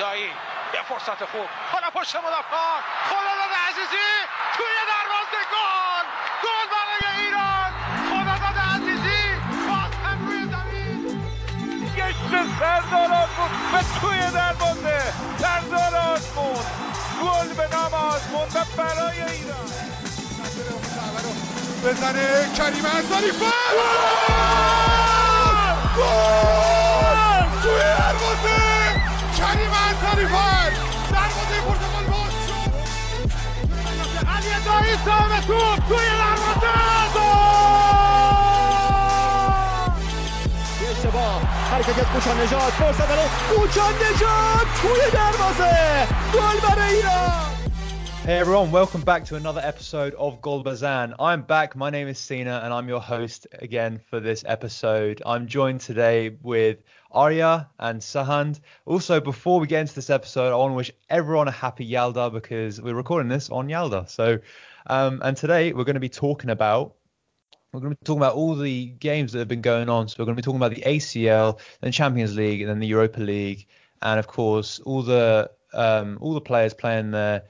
دایی یه فرصت خوب حالا پشت مدافع خداداد عزیزی توی دروازه گل برای ایران خداداد عزیزی باز هم روی زمین گشت سردار آزمون و توی دروازه سردار آزمون گل به نام آزمون و برای ایران بزنه کریم انصاری فر گل توی دروازه کریم انصاری فر دروازه پرتغال باز شد علی دایی صاحب توپ توی دروازه گل اشتباه حرکت از کوچان نژاد فرصت برای کوچان نژاد توی دروازه گل برای ایران. Hey everyone, welcome back to another episode of Gol Bezan. I'm back, my name is Sina and I'm your host again for this episode. I'm joined today with Arya and Sahand. Also, before we get into this episode, I want to wish everyone a happy Yalda because we're recording this on Yalda. So, and today we're going to be talking about all the games that have been going on. So we're going to be talking about the ACL, then Champions League, and then the Europa League, and of course all the players playing there.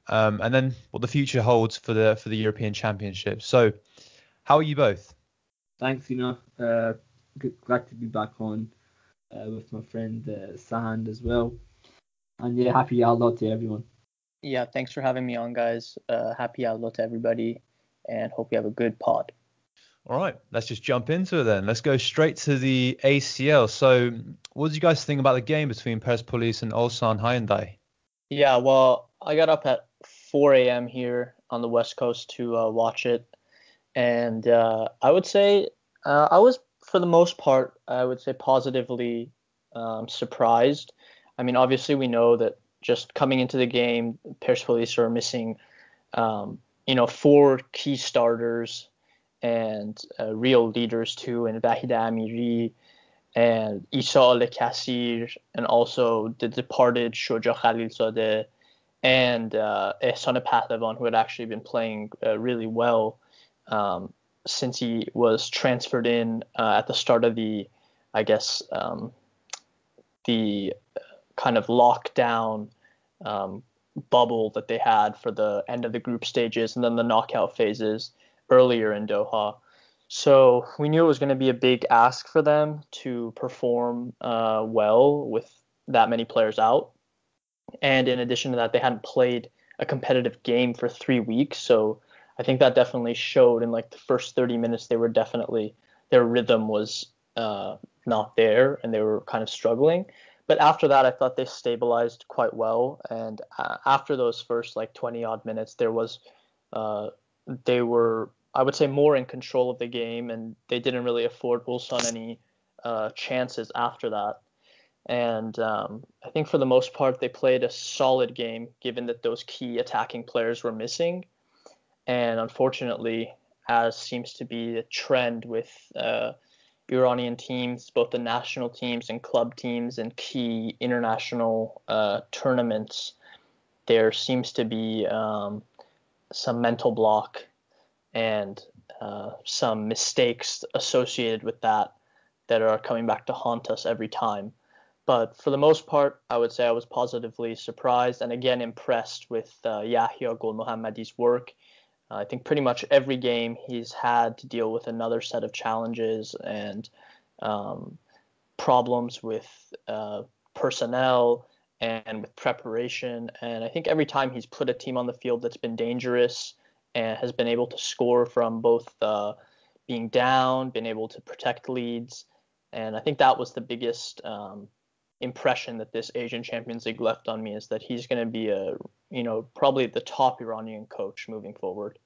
And then what the future holds for the European Championship. So, how are you both? Thanks, glad to be back on with my friend Sahand as well. And yeah, happy Yalda to everyone. Yeah, thanks for having me on, guys. Happy Yalda to everybody, and hope you have a good pod. All right, let's just jump into it then. Let's go straight to the ACL. So, what did you guys think about the game between Persepolis and Ulsan Hyundai? Yeah, well, I got up at 4 a.m. here on the West Coast to watch it. And I would say I was, for the most part, positively surprised. I mean, obviously we know that just coming into the game, Persepolis are missing, 4 key starters and real leaders too, and Vahida Amiri and Isa Al-Kassir, and also the departed Shoja Khalilzadeh and Ehsan Pahlevan, who had actually been playing really well since he was transferred in at the start of the kind of lockdown bubble that they had for the end of the group stages and then the knockout phases earlier in Doha. So we knew it was going to be a big ask for them to perform well with that many players out. And in addition to that, they hadn't played a competitive game for 3 weeks. So I think that definitely showed in like the first 30 minutes, their rhythm was not there and they were kind of struggling. But after that, I thought they stabilized quite well. And after those first like 20 odd minutes, they were, I would say, more in control of the game, and they didn't really afford Ulsan any chances after that. And I think for the most part, they played a solid game, given that those key attacking players were missing. And unfortunately, as seems to be a trend with Iranian teams, both the national teams and club teams and key international tournaments, there seems to be some mental block and some mistakes associated with that are coming back to haunt us every time. But for the most part, I would say I was positively surprised and again impressed with Yahya Gul Mohammadi's work. I think pretty much every game he's had to deal with another set of challenges and problems with personnel and with preparation. And I think every time he's put a team on the field that's been dangerous and has been able to score from both being down, been able to protect leads. And I think that was the biggest impression that this Asian Champions League left on me, is that he's going to be probably the top Iranian coach moving forward.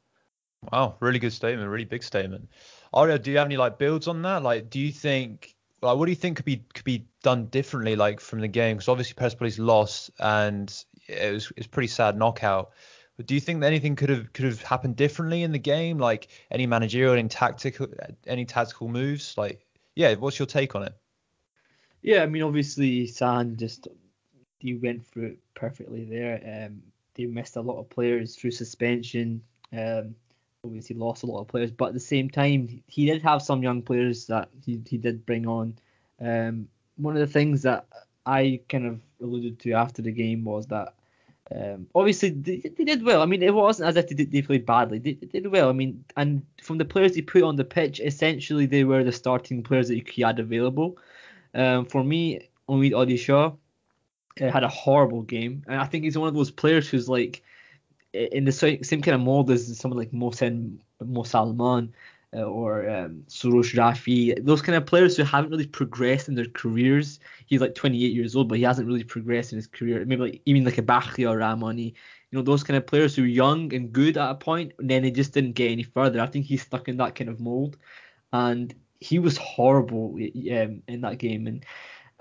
Wow, really good statement, really big statement. Arya, do you have any builds on that? What do you think could be done differently from the game? Because obviously Persepolis lost and it's pretty sad knockout. But do you think that anything could have happened differently in the game? Any managerial, any tactical moves? What's your take on it? Yeah, I mean, obviously, Sahand you went through it perfectly there. They missed a lot of players through suspension. Obviously lost a lot of players, but at the same time, he did have some young players that he did bring on. One of the things that I kind of alluded to after the game was that obviously they did well. I mean, it wasn't as if they played badly. They did well. I mean, and from the players he put on the pitch, essentially they were the starting players that he had available. For me, Omid Odisha had a horrible game, and I think he's one of those players who's like in the same kind of mold as someone like Mo Salman or Soroush Rafi, those kind of players who haven't really progressed in their careers. He's like 28 years old, but he hasn't really progressed in his career. Maybe like even like a Bakhri or Rahmani, those kind of players who are young and good at a point, and then they just didn't get any further. I think he's stuck in that kind of mold, and he was horrible in that game, and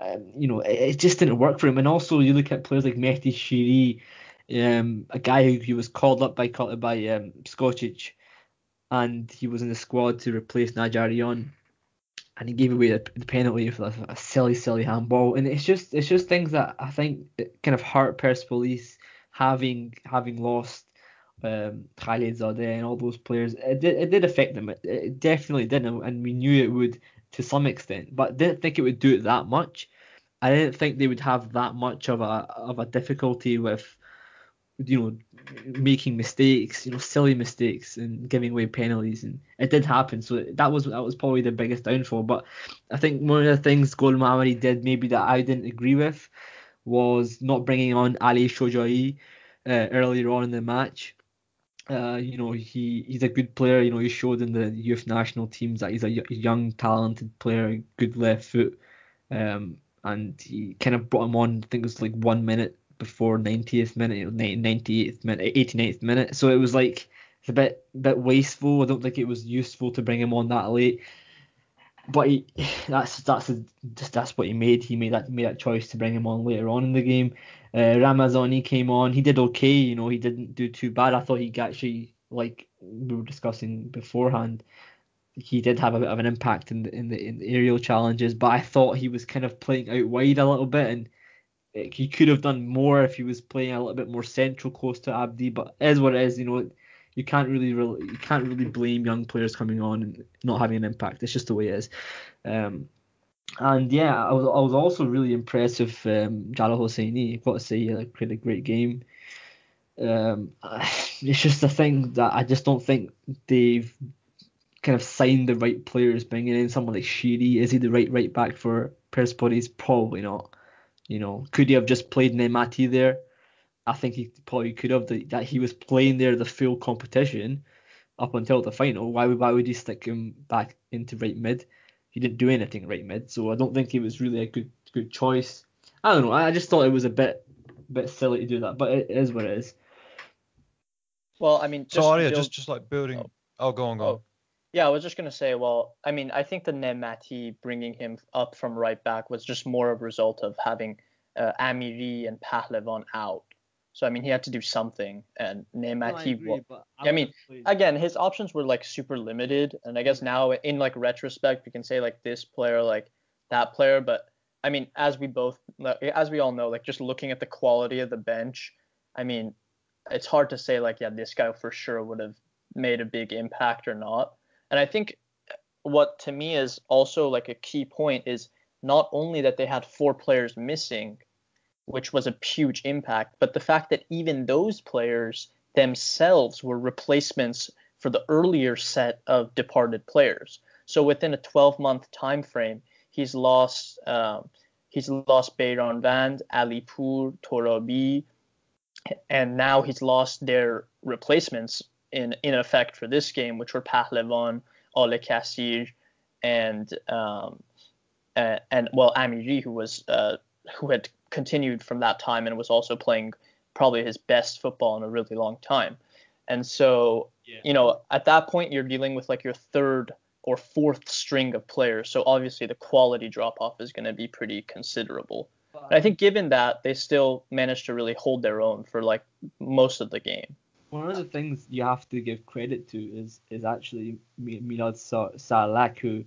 it just didn't work for him. And also you look at players like Mehdi Shiri, a guy who was called up by Skocic, and he was in the squad to replace Najarian, and he gave away the penalty for a silly handball. And it's just things that I think kind of hurt Persepolis, having lost Khalid Zadeh and all those players. It did affect them. It definitely did, and we knew it would to some extent, but didn't think it would do it that much. I didn't think they would have that much of a difficulty with making mistakes, silly mistakes and giving away penalties, and it did happen. So that was probably the biggest downfall. But I think one of the things Gol Maamari did maybe that I didn't agree with was not bringing on Ali Shojai earlier on in the match. He's a good player. He showed in the youth national teams that he's a young, talented player, good left foot, and he kind of brought him on. I think it was like 1 minute before 90th minute, 98th minute, 89th minute. So it was like it's a bit wasteful. I don't think it was useful to bring him on that late. But that's what he made. He made that choice to bring him on later on in the game. Ramazani came on. He did okay. He didn't do too bad. I thought he actually, like we were discussing beforehand, he did have a bit of an impact in the aerial challenges. But I thought he was kind of playing out wide a little bit, and he could have done more if he was playing a little bit more central, close to Abdi. But as what it is, you can't really blame young players coming on and not having an impact. It's just the way it is. And yeah, I was also really impressed with Jalal Hosseini. I've got to say, he had a great game. It's just a thing that I just don't think they've kind of signed the right players. Bringing in someone like Shiri, is he the right back for Persepolis? Probably not. Could he have just played Nemati there? I think he probably could have. That he was playing there the full competition up until the final. Why would he stick him back into right mid? He didn't do anything right mid, so I don't think it was really a good choice. I don't know. I just thought it was a bit silly to do that, but it is what it is. Well, I mean, Arya, just like building. Oh, go on. Yeah, I was just gonna say. Well, I mean, I think the Nemati bringing him up from right back was just more of a result of having Amiri and Pahlevan out. So I mean, he had to do something, and Nemati. Again, his options were like super limited, and I guess now in like retrospect, we can say like this player, like that player. But I mean, as we all know, like just looking at the quality of the bench, I mean, it's hard to say like, yeah, this guy for sure would have made a big impact or not. And I think what to me is also like a key point is not only that they had 4 players missing, which was a huge impact, but the fact that even those players themselves were replacements for the earlier set of departed players. So within a 12-month time frame, he's lost Beiran Vand, Alipur, Torabi, and now he's lost their replacements in effect for this game, which were Pahlevan, Ale Kassir, and Amiri, who had continued from that time and was also playing probably his best football in a really long time. And so, at that point, you're dealing with like your 3rd or 4th string of players. So obviously the quality drop-off is going to be pretty considerable. And I think given that, they still managed to really hold their own for like most of the game. One of the things you have to give credit to is actually Milad Salak, who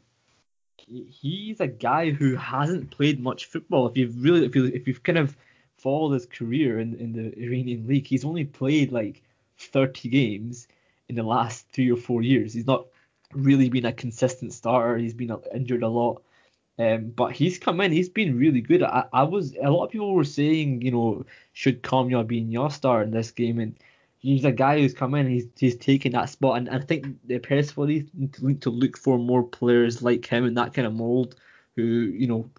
he's a guy who hasn't played much football. If you've kind of followed his career in the Iranian league, he's only played like 30 games in the last 3 or 4 years. He's not really been a consistent starter. He's been injured a lot. But he's come in. He's been really good. A lot of people were saying, should Kamya be in your star in this game, and he's a guy who's come in. He's taken that spot, and I think the Persepolis need to look for more players like him in that kind of mold, who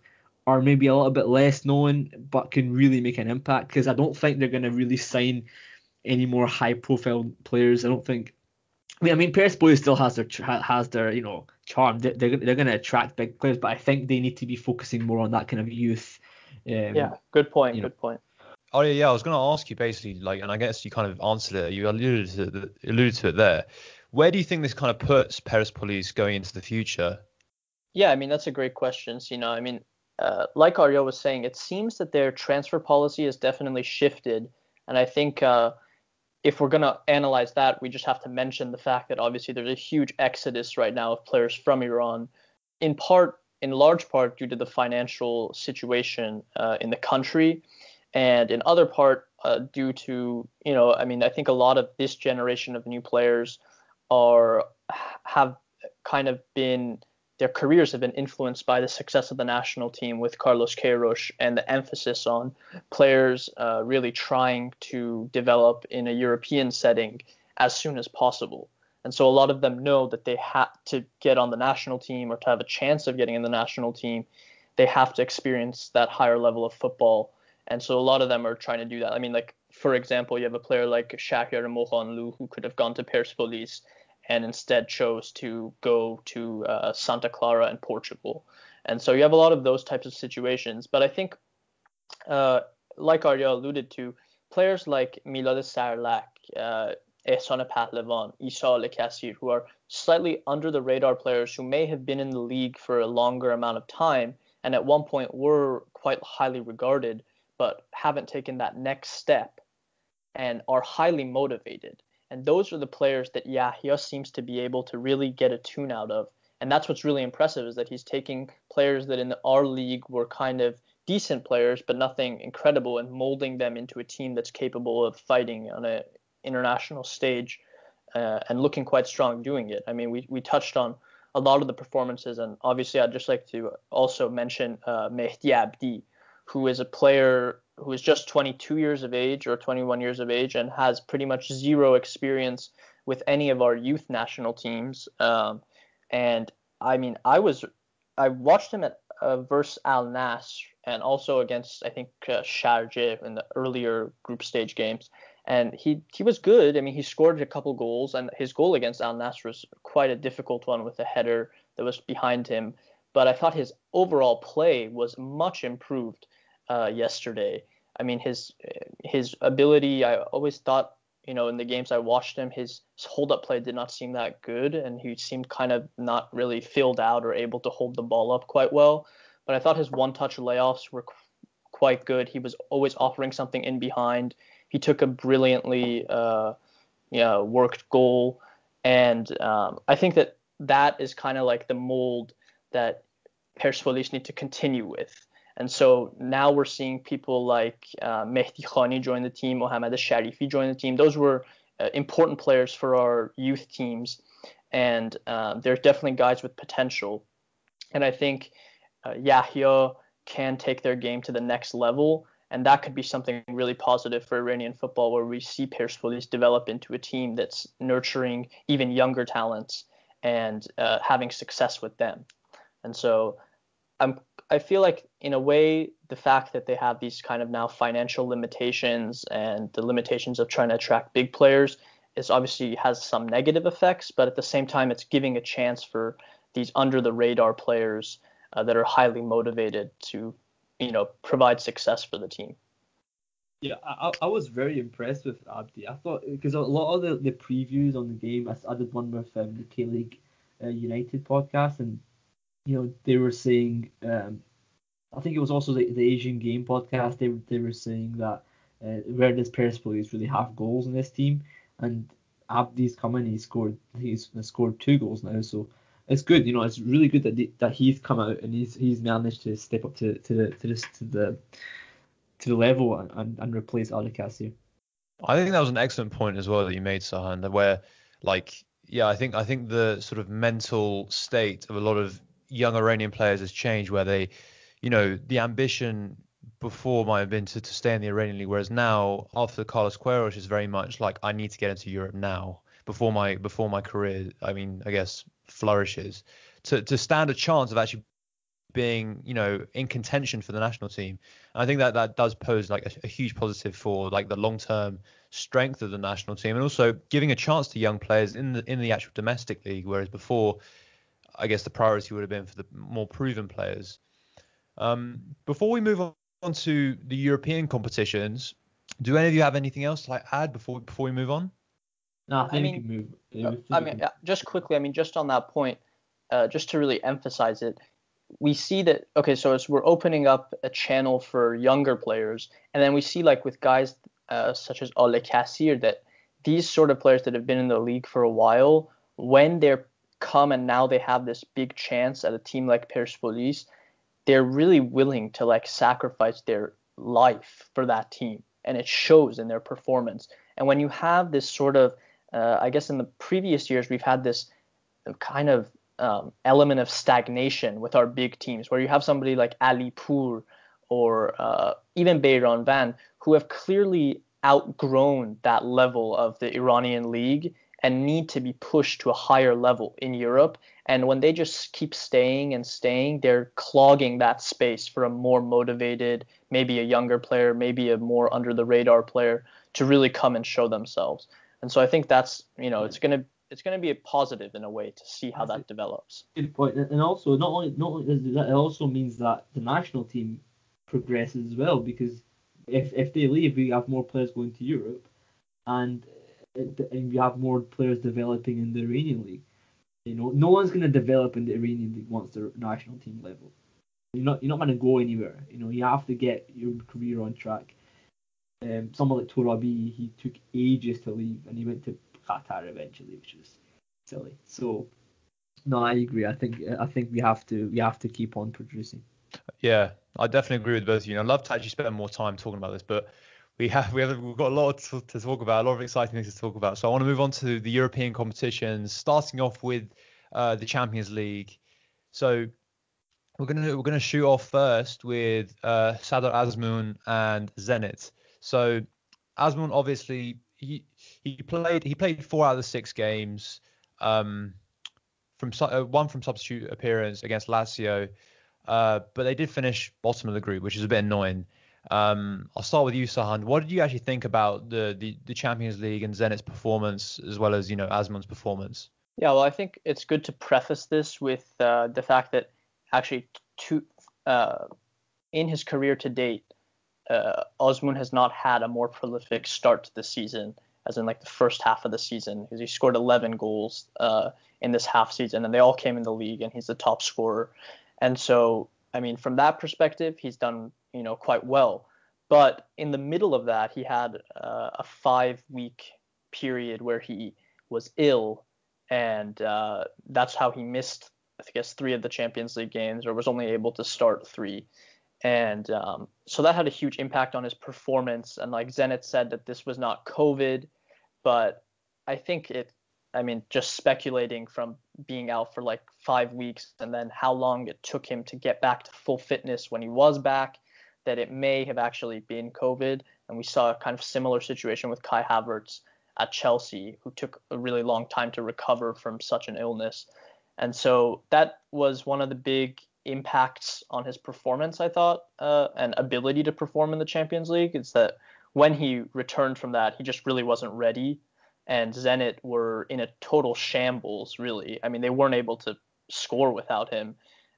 are maybe a little bit less known but can really make an impact. Because I don't think they're going to really sign any more high-profile players. I don't think. I mean, Persepolis still has their charm. They're going to attract big players, but I think they need to be focusing more on that kind of youth. Good point. Good point. Oh yeah, I was going to ask you basically, and I guess you kind of answered it. You alluded to it there. Where do you think this kind of puts Persepolis going into the future? Yeah, I mean, that's a great question, Sina. I mean, like Arya was saying, it seems that their transfer policy has definitely shifted, and I think if we're going to analyze that, we just have to mention the fact that obviously there's a huge exodus right now of players from Iran, in large part due to the financial situation in the country, and in other part due to, I think a lot of this generation of new players have kind of been, their careers have been influenced by the success of the national team with Carlos Queiroz and the emphasis on players really trying to develop in a European setting as soon as possible. And so a lot of them know that they have to get on the national team, or to have a chance of getting in the national team, they have to experience that higher level of football. And so a lot of them are trying to do that. I mean, like, for example, you have a player like Shakir Mohanlu, who could have gone to Persepolis and instead chose to go to Santa Clara in Portugal. And so you have a lot of those types of situations. But I think, like Arya alluded to, players like Milad Sarlak, Ehsan Pahlevan, Isa Al-Kassir, who are slightly under the radar players who may have been in the league for a longer amount of time and at one point were quite highly regarded, but haven't taken that next step and are highly motivated. And those are the players that Yahya seems to be able to really get a tune out of. And that's what's really impressive, is that he's taking players that in our league were kind of decent players, but nothing incredible, and molding them into a team that's capable of fighting on an international stage and looking quite strong doing it. I mean, we touched on a lot of the performances, and obviously I'd just like to also mention Mahdi Abdi, who is a player who is just 22 years of age or 21 years of age and has pretty much zero experience with any of our youth national teams. And I mean, I watched him at versus Al Nassr and also against, I think, Sharjah in the earlier group stage games. And he was good. I mean, he scored a couple goals, and his goal against Al Nassr was quite a difficult one with a header that was behind him. But I thought his overall play was much improved yesterday. I mean, his ability, I always thought, in the games I watched him, his hold-up play did not seem that good, and he seemed kind of not really filled out or able to hold the ball up quite well. But I thought his one-touch layoffs were quite good. He was always offering something in behind. He took a brilliantly worked goal, and I think that is kind of like the mold that Persepolis need to continue with. And so now we're seeing people like Mehdi Khani join the team, Mohamed Sharifi join the team. Those were important players for our youth teams, and they're definitely guys with potential. And I think Yahya can take their game to the next level, and that could be something really positive for Iranian football, where we see Persepolis develop into a team that's nurturing even younger talents and having success with them. And so I feel like, in a way, the fact that they have these kind of now financial limitations and the limitations of trying to attract big players is obviously has some negative effects, but at the same time, it's giving a chance for these under the radar players that are highly motivated to, provide success for the team. Yeah, I was very impressed with Abdi. I thought, because a lot of the previews on the game, I did one with the K-League United podcast, and they were saying, I think it was also the Asian Game podcast, they were saying that where does Persepolis really have goals in this team? And Abdi's come in, he's scored 2 goals now, so it's good. It's really good that he's come out and he's managed to step up to the level and replace Al-Kassir. I think that was an excellent point as well that you made, Sahand, where I think the sort of mental state of a lot of young Iranian players has changed, where they, the ambition before might have been to stay in the Iranian league, whereas now after Carlos Queiroz is very much like, I need to get into Europe now before my career, I guess, flourishes, to stand a chance of actually being, in contention for the national team. And I think that does pose like a huge positive for like the long-term strength of the national team, and also giving a chance to young players in the actual domestic league, whereas before, I guess the priority would have been for the more proven players. Before we move on to the European competitions, do any of you have anything else to like add before we move on? No, I think we can move. Just quickly, just on that point, just to really emphasize it, we see that, okay, so as we're opening up a channel for younger players, and then we see like with guys such as Ole Kassir, that these sort of players that have been in the league for a while, when they're come and now they have this big chance at a team like Persepolis, they're really willing to like sacrifice their life for that team, and it shows in their performance. And when you have this sort of, I guess in the previous years, we've had this kind of element of stagnation with our big teams, where you have somebody like Alipur or even Beiran Van, who have clearly outgrown that level of the Iranian league and need to be pushed to a higher level in Europe. And when they just keep staying and staying, they're clogging that space for a more motivated, maybe a younger player, maybe a more under the radar player to really come and show themselves. And so I think that's, it's going to be a positive in a way to see how that develops. Good point. And also, not only does that, it also means that the national team progresses as well, because if they leave, we have more players going to Europe, and we have more players developing in the Iranian league. No one's going to develop in the Iranian league once they're national team level. You're not going to go anywhere. You have to get your career on track. Someone like Torabi, he took ages to leave, and he went to Qatar eventually, which was silly. So, no, I agree. I think we have to keep on producing. Yeah, I definitely agree with both of you. I'd love to actually spend more time talking about this, but we've got a lot to talk about, a lot of exciting things to talk about. So I want to move on to the European competitions, starting off with the Champions League. So we're gonna shoot off first with Sadr Azmoun and Zenit. So Azmoun, obviously, he played 4 out of the 6 games, one from substitute appearance against Lazio, but they did finish bottom of the group, which is a bit annoying. I'll start with you, Sahand. What did you actually think about the Champions League and Zenit's performance, as well as Azmoun's performance? Yeah, well, I think it's good to preface this with the fact that actually in his career to date, Azmoun has not had a more prolific start to the season, as in like the first half of the season, because he scored 11 goals in this half season, and they all came in the league, and he's the top scorer. And so, from that perspective, he's done quite well. But in the middle of that, he had a 5-week period where he was ill, and that's how he missed, I guess, 3 of the Champions League games, or was only able to start 3. And so that had a huge impact on his performance. And like Zenit said that this was not COVID, but I think just speculating from being out for like 5 weeks and then how long it took him to get back to full fitness when he was back, that it may have actually been COVID. And we saw a kind of similar situation with Kai Havertz at Chelsea, who took a really long time to recover from such an illness. And so that was one of the big impacts on his performance, I thought, and ability to perform in the Champions League. Is that when he returned from that, he just really wasn't ready. And Zenit were in a total shambles, really. They weren't able to score without him,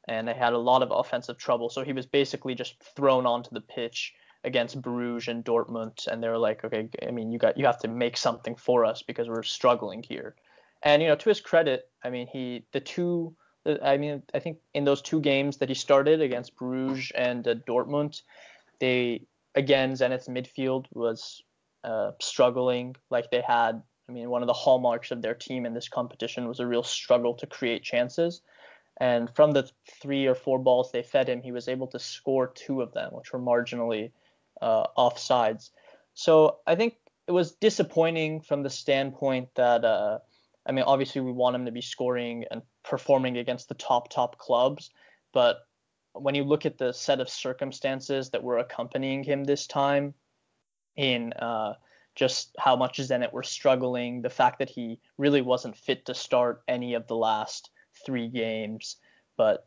and they had a lot of offensive trouble. So he was basically just thrown onto the pitch against Bruges and Dortmund, and they were like, okay, you have to make something for us because we're struggling here. And to his credit, I think in those 2 games that he started against Bruges and Dortmund, Zenit's midfield was struggling. Like they had, one of the hallmarks of their team in this competition was a real struggle to create chances. And from the 3 or 4 balls they fed him, he was able to score 2 of them, which were marginally offsides. So I think it was disappointing from the standpoint that, obviously we want him to be scoring and performing against the top clubs. But when you look at the set of circumstances that were accompanying him this time, in just how much Zenit were struggling, the fact that he really wasn't fit to start any of the last 3 games, or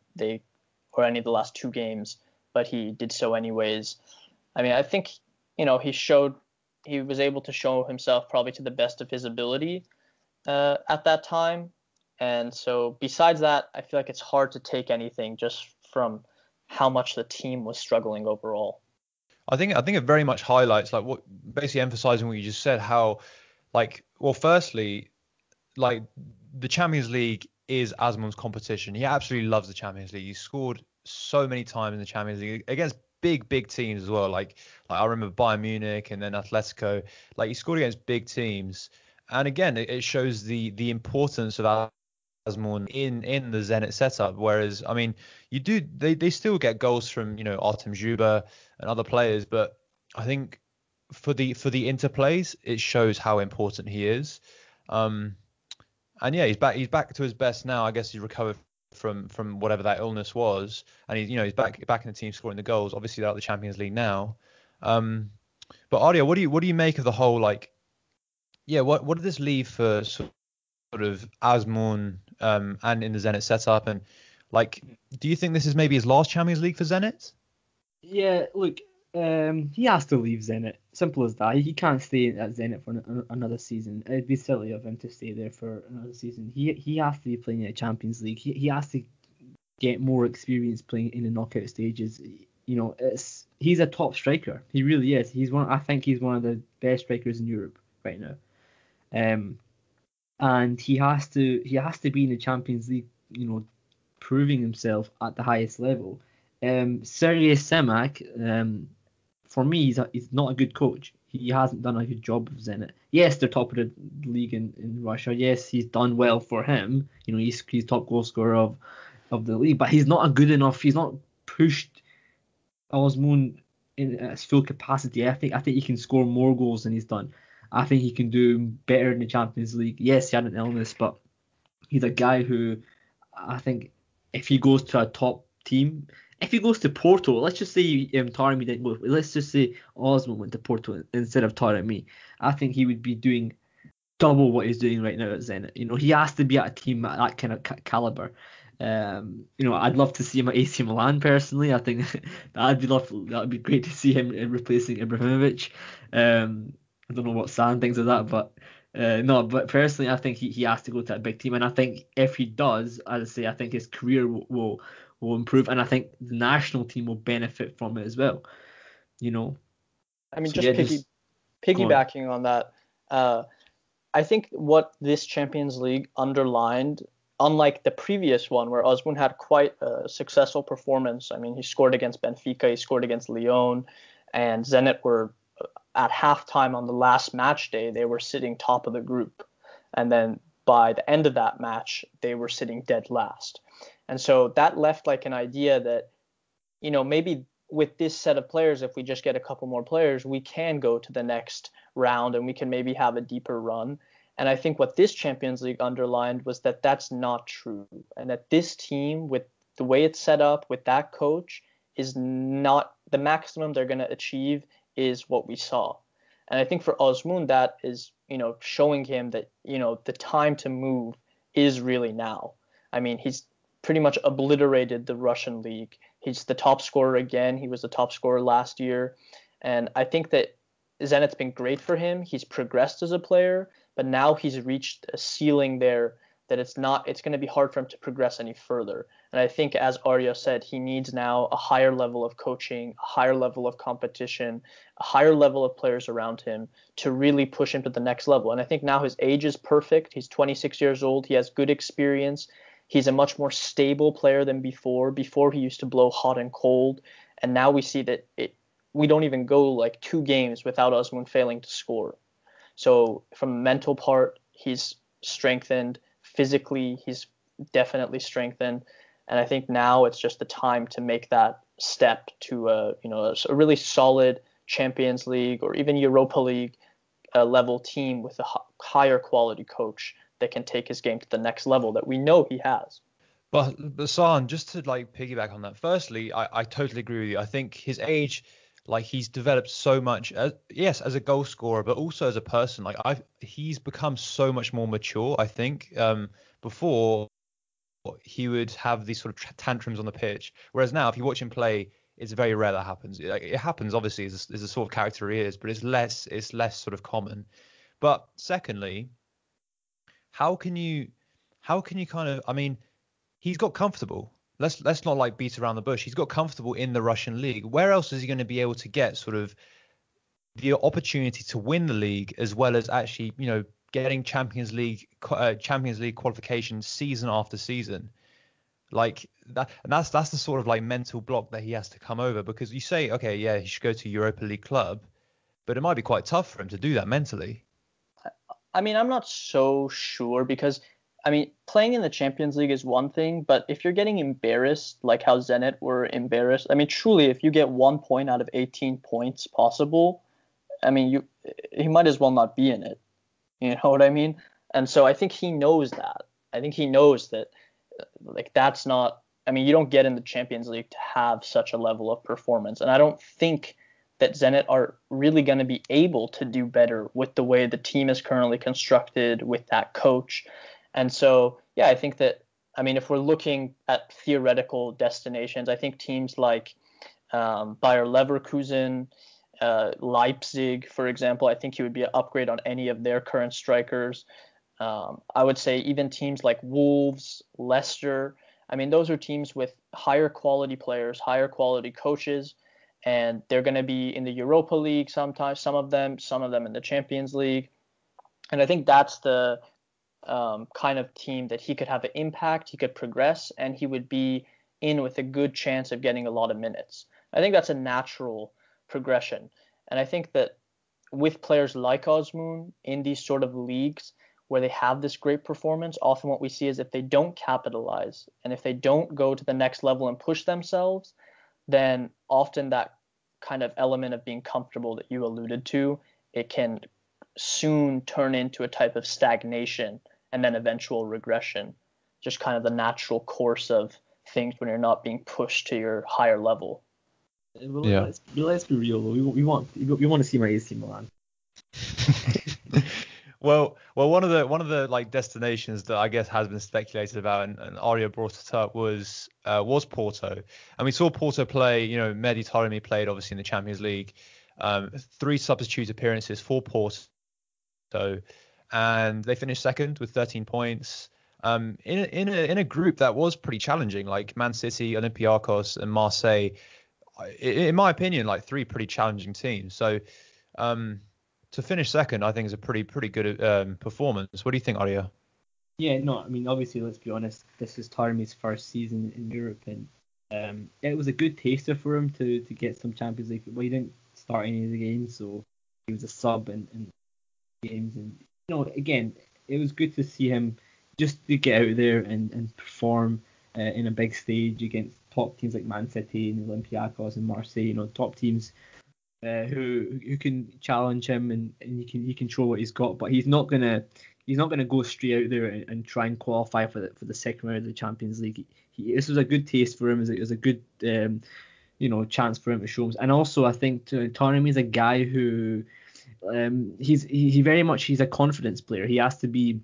any of the last 2 games, but he did so anyways. I mean, I think, he was able to show himself probably to the best of his ability at that time. And so besides that, I feel like it's hard to take anything just from how much the team was struggling overall. I think it very much highlights, like, what, basically emphasizing what you just said, how, like, well, firstly, like, the Champions League is Azmoun's competition. He absolutely loves the Champions League. He scored so many times in the Champions League against big teams as well. Like I remember Bayern Munich and then Atletico. Like, he scored against big teams. And again, it shows the importance of Azmoun in the Zenit setup. Whereas, I mean, they still get goals from, Artem Zhuba and other players, but I think for the interplays, it shows how important he is. And yeah, he's back to his best now. I guess he's recovered from whatever that illness was, and he's back in the team scoring the goals. Obviously, they're out of the Champions League now. But Arya, what do you make of the whole, like, what did this leave for sort of Azmoun and in the Zenit setup? And, like, do you think this is maybe his last Champions League for Zenit? Yeah, look, he has to leave Zenit. Simple as that. He can't stay at Zenit for another season. It'd be silly of him to stay there for another season. He has to be playing in the Champions League. He has to get more experience playing in the knockout stages. He's a top striker. He really is. I think he's one of the best strikers in Europe right now. And he has to be in the Champions League, proving himself at the highest level. Sergei Semak, for me, he's not a good coach. He hasn't done a good job of Zenit. Yes, they're top of the league in Russia. Yes, he's done well for him. He's top goal scorer of the league, but he's not good enough. He's not pushed Azmoun in his full capacity. I think he can score more goals than he's done. I think he can do better in the Champions League. Yes, he had an illness, but he's a guy who, I think, if he goes to a top team, if he goes to Porto, let's just say Taremi didn't go. Let's just say Azmoun went to Porto instead of Taremi. I think he would be doing double what he's doing right now at Zenit. He has to be at a team at that kind of caliber. I'd love to see him at AC Milan personally. I think that would be great to see him replacing Ibrahimovic. I don't know what Sam thinks of that, but but personally, I think he has to go to a big team, and I think if he does, as I say, I think his career will improve, and I think the national team will benefit from it as well. I mean, piggybacking on that, I think what this Champions League underlined, unlike the previous one where Azmoun had quite a successful performance. I mean, he scored against Benfica, he scored against Lyon, and Zenit were at halftime on the last match day, they were sitting top of the group. And then by the end of that match, they were sitting dead last. And so that left like an idea that, maybe with this set of players, if we just get a couple more players, we can go to the next round and we can maybe have a deeper run. And I think what this Champions League underlined was that that's not true. And that this team, with the way it's set up, with that coach, is not the maximum they're going to achieve is what we saw. And I think for Azmoun, that is, showing him that, the time to move is really now. I mean, he's pretty much obliterated the Russian league. He's the top scorer again. He was the top scorer last year. And I think that Zenit's been great for him. He's progressed as a player, but now he's reached a ceiling there that it's going to be hard for him to progress any further. And I think, as Arya said, he needs now a higher level of coaching, a higher level of competition, a higher level of players around him to really push him to the next level. And I think now his age is perfect. He's 26 years old. He has good experience. He's a much more stable player than before. Before, he used to blow hot and cold. And now we see that we don't even go like 2 games without Azmoun failing to score. So from the mental part, he's strengthened. Physically, he's definitely strengthened. And I think now it's just the time to make that step to a really solid Champions League or even Europa League level team with a higher quality coach that can take his game to the next level that we know he has. But San, just to like piggyback on that, firstly, I totally agree with you. I think his age, like he's developed so much as a goal scorer, but also as a person. Like he's become so much more mature, I think. Before he would have these sort of tantrums on the pitch, whereas now if you watch him play, it's very rare that happens. It happens obviously as a sort of character he is, but it's less sort of common. But secondly, how can you kind of, I mean, he's got comfortable. Let's not like beat around the bush. He's got comfortable in the Russian league. Where else is he going to be able to get sort of the opportunity to win the league as well as actually, getting Champions League qualification season after season? Like that, and that's the sort of like mental block that he has to come over, because you say, okay, yeah, he should go to Europa League club, but it might be quite tough for him to do that mentally. I mean, I'm not so sure because, I mean, playing in the Champions League is one thing, but if you're getting embarrassed, like how Zenit were embarrassed, I mean, truly, if you get 1 point out of 18 points possible, I mean, he might as well not be in it. You know what I mean? And so I think he knows that. I think he knows that, like, that's not, I mean, you don't get in the Champions League to have such a level of performance. And I don't think that Zenit are really going to be able to do better with the way the team is currently constructed with that coach. And so, yeah, I think that, I mean, if we're looking at theoretical destinations, I think teams like Bayer Leverkusen, Leipzig, for example, I think he would be an upgrade on any of their current strikers. I would say even teams like Wolves, Leicester, I mean, those are teams with higher quality players, higher quality coaches, and they're going to be in the Europa League sometimes, some of them in the Champions League. And I think that's the kind of team that he could have an impact, he could progress, and he would be in with a good chance of getting a lot of minutes. I think that's a natural progression. And I think that with players like Osmoon in these sort of leagues where they have this great performance, often what we see is if they don't capitalize and if they don't go to the next level and push themselves, then often that kind of element of being comfortable that you alluded to, it can soon turn into a type of stagnation and then eventual regression, just kind of the natural course of things when you're not being pushed to your higher level. Well, yeah. Let's be real though. We want to see my AC Milan. Well, one of the like destinations that I guess has been speculated about, and Arya brought it up, was Porto, and we saw Porto play. Mahdi Taremi played obviously in the Champions League, 3 substitute appearances for Porto, and they finished second with 13 points. In a group that was pretty challenging, like Man City, Olympiacos, and Marseille. In my opinion, like 3 pretty challenging teams. So to finish second, I think is a pretty good performance. What do you think, Arya? Yeah, no, I mean, obviously, let's be honest, this is Taremi's first season in Europe, and it was a good taster for him to get some Champions League. Well, he didn't start any of the games, so he was a sub in games. And, again, it was good to see him just to get out there and perform in a big stage against top teams like Man City and Olympiacos and Marseille, top teams who can challenge him and he can show what he's got, but he's not gonna go straight out there and try and qualify for the second round of the Champions League. This was a good taste for him. It was a good chance for him to show him. And also I think Taremi is a guy who he's very much he's a confidence player. He has to be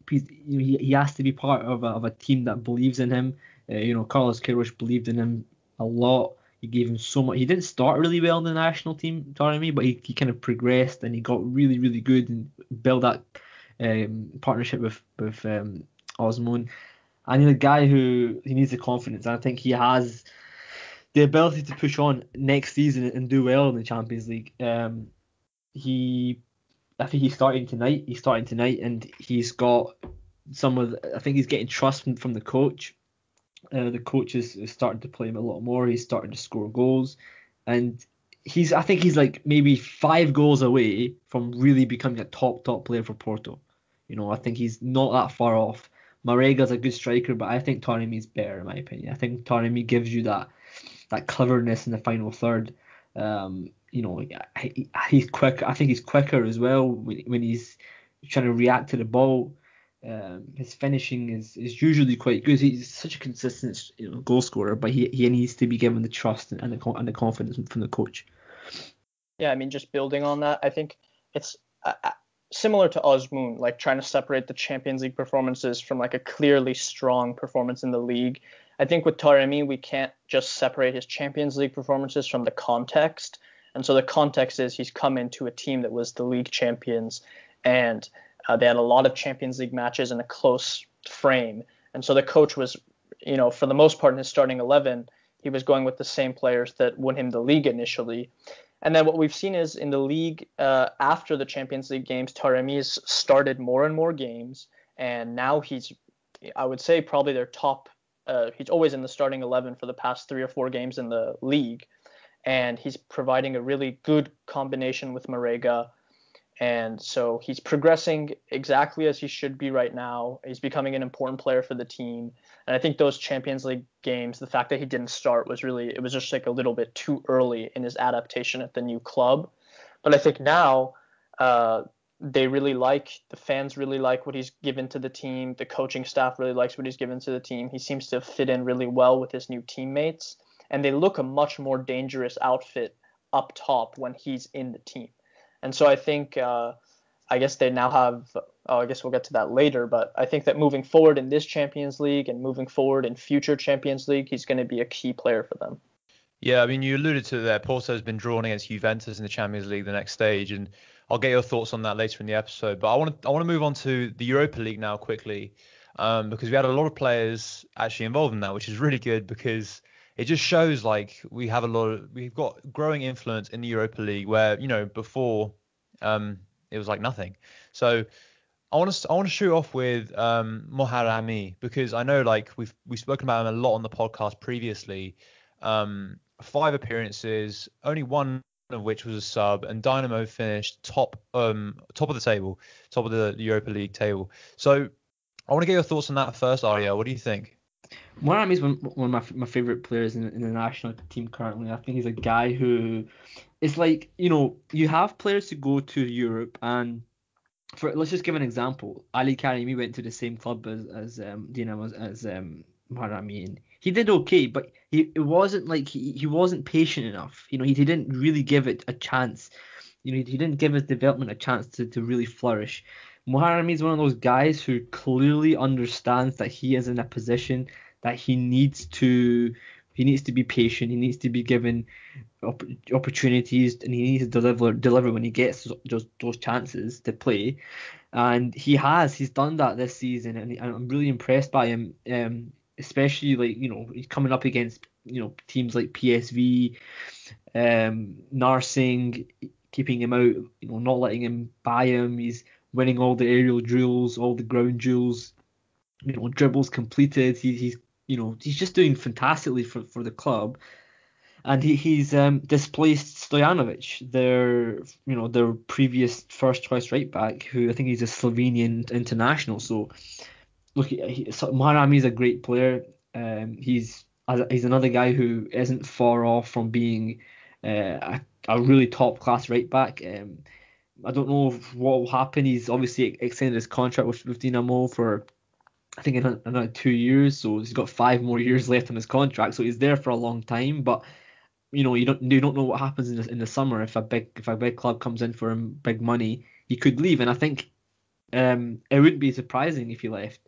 part of a team that believes in him. Carlos Queiroz believed in him a lot. He gave him so much. He didn't start really well in the national team, Taremi, but he kind of progressed and he got really, really good and built that partnership with Osmoon. And he's a guy who he needs the confidence. And I think he has the ability to push on next season and do well in the Champions League. I think he's starting tonight, and he's got I think he's getting trust from the coach. The coach is starting to play him a lot more. He's starting to score goals, and I think he's like maybe 5 goals away from really becoming a top player for Porto. I think he's not that far off. Marega's a good striker, but I think Taremi's better in my opinion. I think Taremi gives you that cleverness in the final third. He's quick. I think he's quicker as well when he's trying to react to the ball. His finishing is usually quite good. He's such a consistent goal scorer, but he needs to be given the trust and the confidence from the coach. Yeah, I mean, just building on that, I think it's similar to Osmoon, like trying to separate the Champions League performances from like a clearly strong performance in the league. I think with Taremi, we can't just separate his Champions League performances from the context. And so the context is he's come into a team that was the league champions, and they had a lot of Champions League matches in a close frame. And so the coach was, for the most part in his starting 11, he was going with the same players that won him the league initially. And then what we've seen is in the league, after the Champions League games, Taremi has started more and more games. And now he's, I would say, probably their top. He's always in the starting 11 for the past 3 or 4 games in the league. And he's providing a really good combination with Marega. And so he's progressing exactly as he should be right now. He's becoming an important player for the team. And I think those Champions League games, the fact that he didn't start it was just like a little bit too early in his adaptation at the new club. But I think now the fans really like what he's given to the team. The coaching staff really likes what he's given to the team. He seems to fit in really well with his new teammates. And they look a much more dangerous outfit up top when he's in the team. And so I think, I guess they now have, I guess we'll get to that later, but I think that moving forward in this Champions League and moving forward in future Champions League, he's going to be a key player for them. Yeah, I mean, you alluded to there, Porto's been drawn against Juventus in the Champions League the next stage, and I'll get your thoughts on that later in the episode. But I want to move on to the Europa League now quickly, because we had a lot of players actually involved in that, which is really good because it just shows like we've got growing influence in the Europa League where, before it was like nothing. So I want to shoot off with Moharami because I know like we've spoken about him a lot on the podcast previously. 5 appearances, only one of which was a sub, and Dynamo finished top of the table, top of the Europa League table. So I want to get your thoughts on that first, Arya. What do you think? Moharami is one of my favorite players in the national team currently. I think he's a guy who is like, you have players who go to Europe, and let's just give an example. Ali Karimi went to the same club as Dinamo as Moharami, and he did okay, but it wasn't like he wasn't patient enough. He didn't really give it a chance. He didn't give his development a chance to really flourish. Moharami is one of those guys who clearly understands that he is in a position that he needs to be patient. He needs to be given opportunities, and he needs to deliver when he gets those chances to play. And he's done that this season, and I'm really impressed by him. Especially like he's coming up against teams like PSV, Narsing, keeping him out, not letting him buy him. He's winning all the aerial duels, all the ground duels, dribbles completed. He's just doing fantastically for the club, and he's displaced Stojanovic, their previous first choice right back, who I think he's a Slovenian international. So look, Moharami is a great player. He's another guy who isn't far off from being a really top class right back. I don't know what will happen. He's obviously extended his contract with Dinamo for I think another 2 years, so he's got 5 more years left on his contract. So he's there for a long time. But you don't know what happens in the summer. If a big club comes in for him, big money, he could leave. And I think it wouldn't be surprising if he left.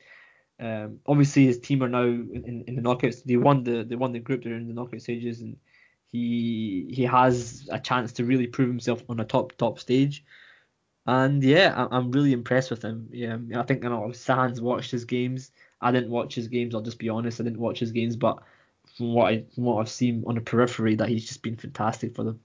Obviously his team are now in the knockouts. They won the group. They're in the knockout stages, and he has a chance to really prove himself on a top stage. And yeah, I'm really impressed with him. Yeah, I think Sahand's watched his games. I didn't watch his games. I'll just be honest. I didn't watch his games, but from what I've seen on the periphery, that he's just been fantastic for them.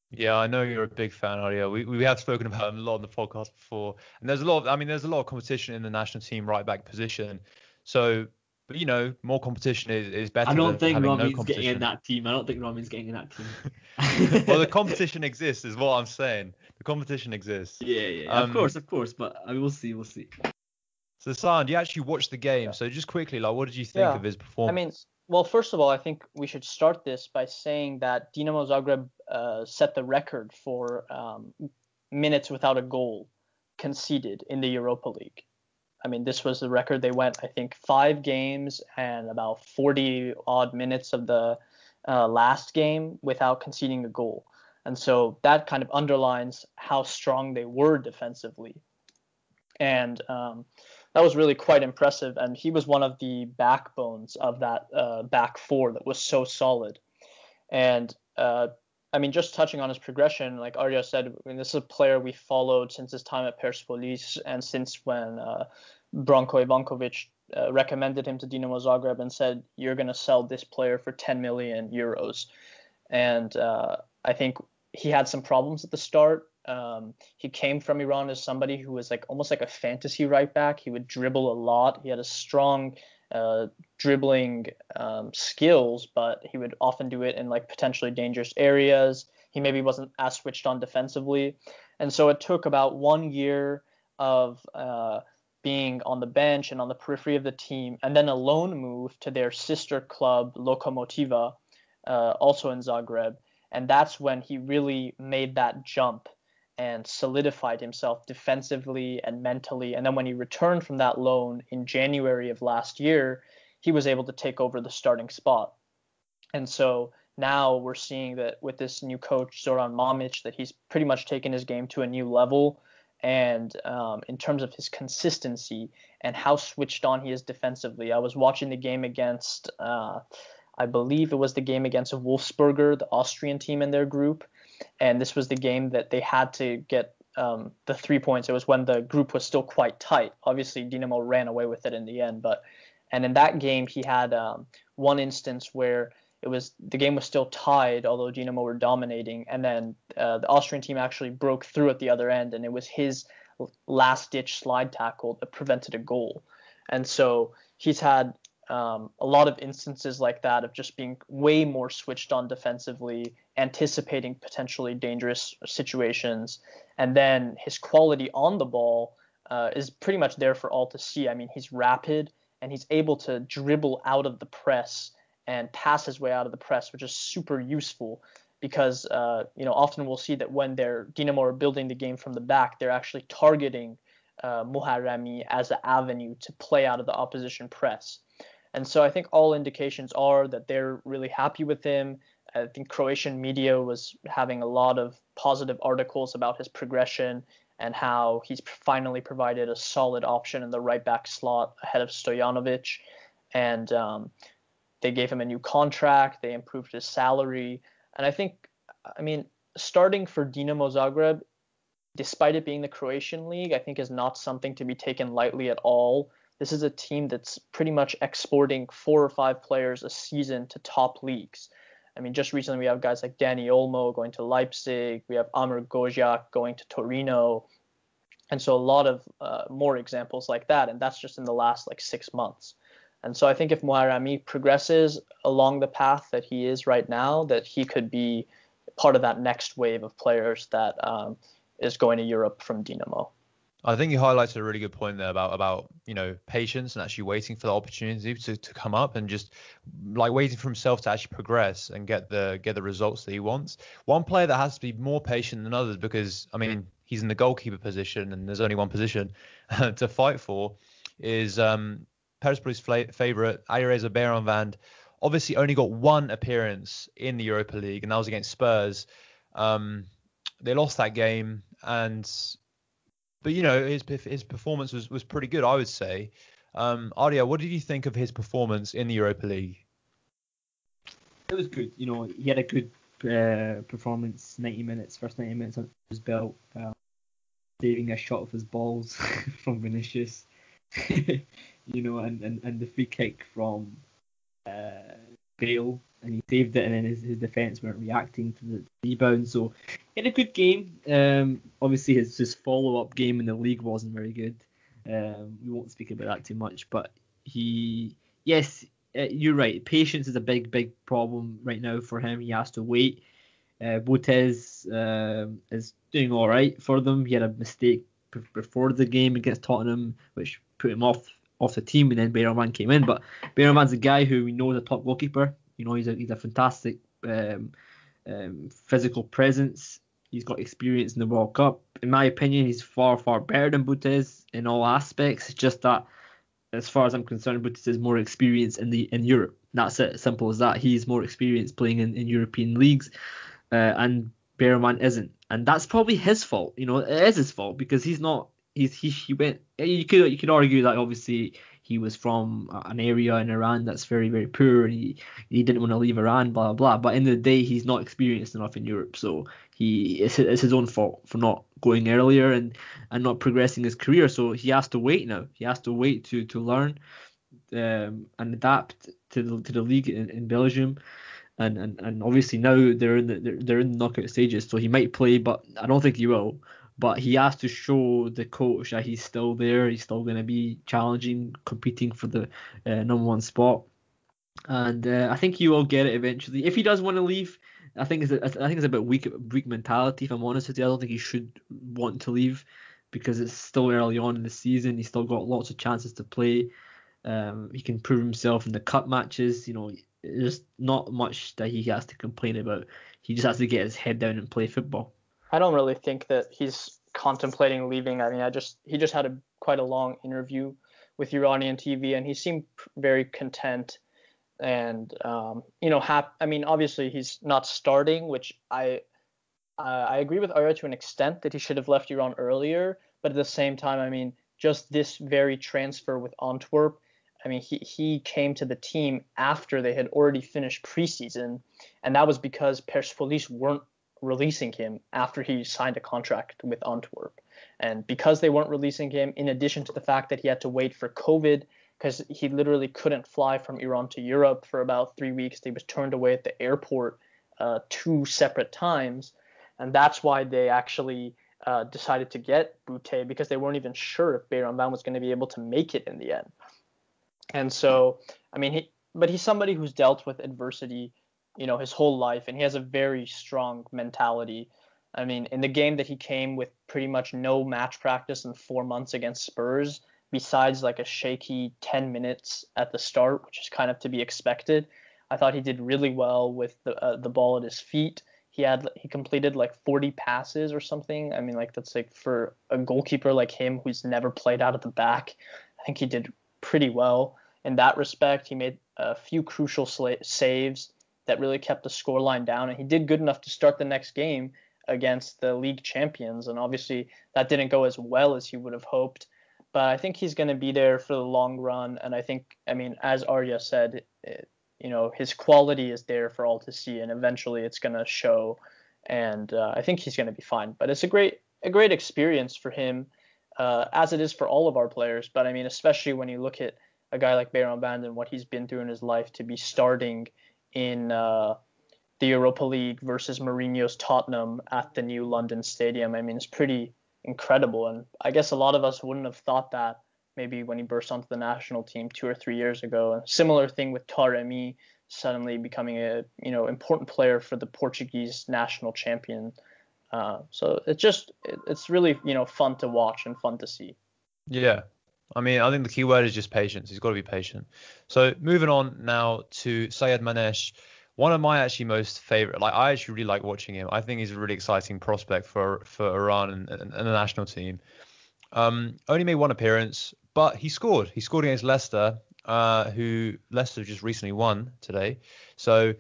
Yeah, I know you're a big fan, Arya. We have spoken about him a lot on the podcast before, and there's a lot of competition in the national team right back position. So, but more competition is better. I don't think Ramin's getting in that team. I don't think Ramin's getting in that team. Well, the competition exists, is what I'm saying. The competition exists. Yeah. Of course. But we'll see. So, Sahand, you actually watched the game. Yeah. So, just quickly, what did you think of his performance? I mean, well, first of all, I think we should start this by saying that Dinamo Zagreb set the record for minutes without a goal conceded in the Europa League. I mean, this was the record. They went, I think, 5 games and about 40 odd minutes of the last game without conceding a goal. And so that kind of underlines how strong they were defensively. And that was really quite impressive. And he was one of the backbones of that back four that was so solid. And I mean, just touching on his progression, like Arya said, I mean, this is a player we followed since his time at Persepolis and since when Branko Ivankovic recommended him to Dinamo Zagreb and said, you're going to sell this player for 10 million euros. And I think he had some problems at the start. He came from Iran as somebody who was like almost like a fantasy right back. He would dribble a lot. He had a strong dribbling skills, but he would often do it in like potentially dangerous areas. He maybe wasn't as switched on defensively. And so it took about 1 year of being on the bench and on the periphery of the team, and then a loan move to their sister club, Lokomotiva, also in Zagreb. And that's when he really made that jump and solidified himself defensively and mentally. And then when he returned from that loan in January of last year, he was able to take over the starting spot. And so now we're seeing that with this new coach, Zoran Mamic, that he's pretty much taken his game to a new level. And in terms of his consistency and how switched on he is defensively, I was watching the game against, I believe it was the game against Wolfsberger, the Austrian team in their group. And this was the game that they had to get the 3 points. It was when the group was still quite tight. Obviously, Dinamo ran away with it in the end. And in that game, he had one instance where the game was still tied, although Dinamo were dominating. And then the Austrian team actually broke through at the other end, and it was his last-ditch slide tackle that prevented a goal. And so he's had a lot of instances like that of just being way more switched on defensively, anticipating potentially dangerous situations. And then his quality on the ball is pretty much there for all to see. I mean, he's rapid and he's able to dribble out of the press and pass his way out of the press, which is super useful because, often we'll see that when Dinamo are building the game from the back, they're actually targeting Muharremi as an avenue to play out of the opposition press. And so I think all indications are that they're really happy with him. I think Croatian media was having a lot of positive articles about his progression and how he's finally provided a solid option in the right back slot ahead of Stojanovic. And they gave him a new contract. They improved his salary. And I think, starting for Dinamo Zagreb, despite it being the Croatian league, I think is not something to be taken lightly at all. This is a team that's pretty much exporting 4 or 5 players a season to top leagues. I mean, just recently we have guys like Dani Olmo going to Leipzig. We have Amr Gojak going to Torino. And so a lot of more examples like that. And that's just in the last 6 months. And so I think if Muharremi progresses along the path that he is right now, that he could be part of that next wave of players that is going to Europe from Dinamo. I think you highlighted a really good point there about patience and actually waiting for the opportunity to come up and just waiting for himself to actually progress and get the results that he wants. One player that has to be more patient than others because he's in the goalkeeper position and there's only one position to fight for is Persepolis' favourite Alireza Beiranvand. Obviously only got one appearance in the Europa League and that was against Spurs. They lost that game but his performance was pretty good, I would say. Arya, what did you think of his performance in the Europa League? It was good. He had a good performance. First 90 minutes on his belt, saving a shot of his balls from Vinicius. And the free kick from Bale, and he saved it, and then his defence weren't reacting to the rebound. So he had a good game. Obviously his follow-up game in the league wasn't very good. We won't speak about that too much, but you're right. Patience is a big problem right now for him. He has to wait. Botez is doing all right for them. He had a mistake before the game against Tottenham, which put him off the team, and then Beiranvand came in. But Beiranvand's a guy who we know is a top goalkeeper. He's a fantastic physical presence. He's got experience in the World Cup. in my opinion, he's far, far better than Boutez in all aspects. It's just that, as far as I'm concerned, Boutez has more experience in Europe. That's it, simple as that. He's more experienced playing in European leagues, and Berman isn't, and that's probably his fault. You know, it is his fault because he's not. He went. You could argue that obviously he was from an area in Iran that's very, very poor, and he didn't want to leave Iran, blah, blah, blah. But in the day, he's not experienced enough in Europe, so it's his own fault for not going earlier and not progressing his career. So he has to wait now. He has to wait to learn and adapt to the league in Belgium. And obviously now they're in the knockout stages, so he might play, but I don't think he will. But he has to show the coach that he's still there. He's still going to be challenging, competing for the number one spot. And I think he will get it eventually. If he does want to leave, I think it's a bit weak mentality. If I'm honest with you, I don't think he should want to leave because it's still early on in the season. He's still got lots of chances to play. He can prove himself in the cup matches. You know, there's not much that he has to complain about. He just has to get his head down and play football. I don't really think that he's contemplating leaving. I mean, he just had quite a long interview with Iranian TV, and he seemed very content and happy. I mean, obviously he's not starting, which I agree with Arya to an extent that he should have left Iran earlier. But at the same time, I mean, just this very transfer with Antwerp. I mean, he came to the team after they had already finished preseason, and that was because Persepolis weren't releasing him after he signed a contract with Antwerp. And because they weren't releasing him, in addition to the fact that he had to wait for COVID, because he literally couldn't fly from Iran to Europe for about 3 weeks. He was turned away at the airport 2 separate times. And that's why they actually decided to get Boutez, because they weren't even sure if Bayram was going to be able to make it in the end. And so, I mean, he's somebody who's dealt with adversity his whole life, and he has a very strong mentality. I mean, in the game that he came with pretty much no match practice in 4 months against Spurs, besides like a shaky 10 minutes at the start, which is kind of to be expected, I thought he did really well with the ball at his feet. He completed like 40 passes or something. I mean, like that's like for a goalkeeper like him who's never played out of the back, I think he did pretty well in that respect. He made a few crucial saves that really kept the scoreline down, and he did good enough to start the next game against the league champions. And obviously that didn't go as well as he would have hoped, but I think he's going to be there for the long run. And I think, I mean, as Arya said, his quality is there for all to see, and eventually it's going to show. And I think he's going to be fine. But it's a great experience for him, as it is for all of our players. But I mean, especially when you look at a guy like Bayram and what he's been through in his life, to be starting in the Europa League versus Mourinho's Tottenham at the new London Stadium. I mean, it's pretty incredible. And I guess a lot of us wouldn't have thought that maybe when he burst onto the national team 2 or 3 years ago. A similar thing with Taremi suddenly becoming a important player for the Portuguese national champion. So it's really fun to watch and fun to see. Yeah. I mean, I think the key word is just patience. He's got to be patient. So moving on now to Sayed Manesh, one of my actually most favorite. Like, I actually really like watching him. I think he's a really exciting prospect for Iran and the national team. Only made one appearance, but he scored. He scored against Leicester, who Leicester just recently won today. So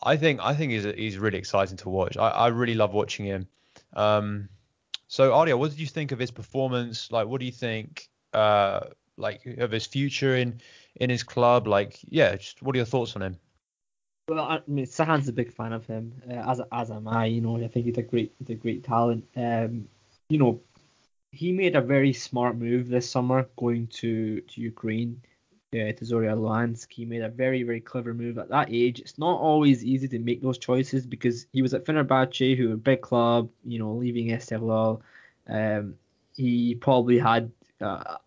I think he's really exciting to watch. I really love watching him. So Arya, what did you think of his performance? Like, what do you think? Of his future in his club, just what are your thoughts on him? Well, I mean, Sahand's a big fan of him, as am I. I think he's a great talent. He made a very smart move this summer going to Ukraine, to Zorya Luhansk. He made a very, very clever move at that age. It's not always easy to make those choices because he was at Fenerbahce, who are a big club, leaving Esteghlal. He probably had a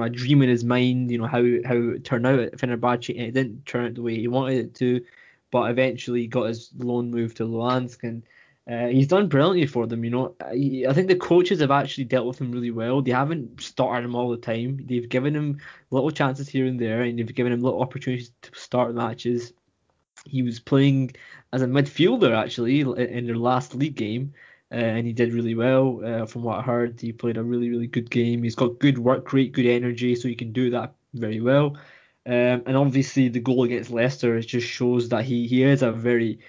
dream in his mind, how it turned out at Fenerbahce, and it didn't turn out the way he wanted it to, but eventually got his loan move to Luhansk, and he's done brilliantly for them. I think the coaches have actually dealt with him really well. They haven't started him all the time. They've given him little chances here and there, and they've given him little opportunities to start matches. He was playing as a midfielder actually in their last league game. and he did really well. From what I heard, he played a really, really good game. He's got good work rate, good energy, so he can do that very well. And obviously the goal against Leicester, it just shows that he is a very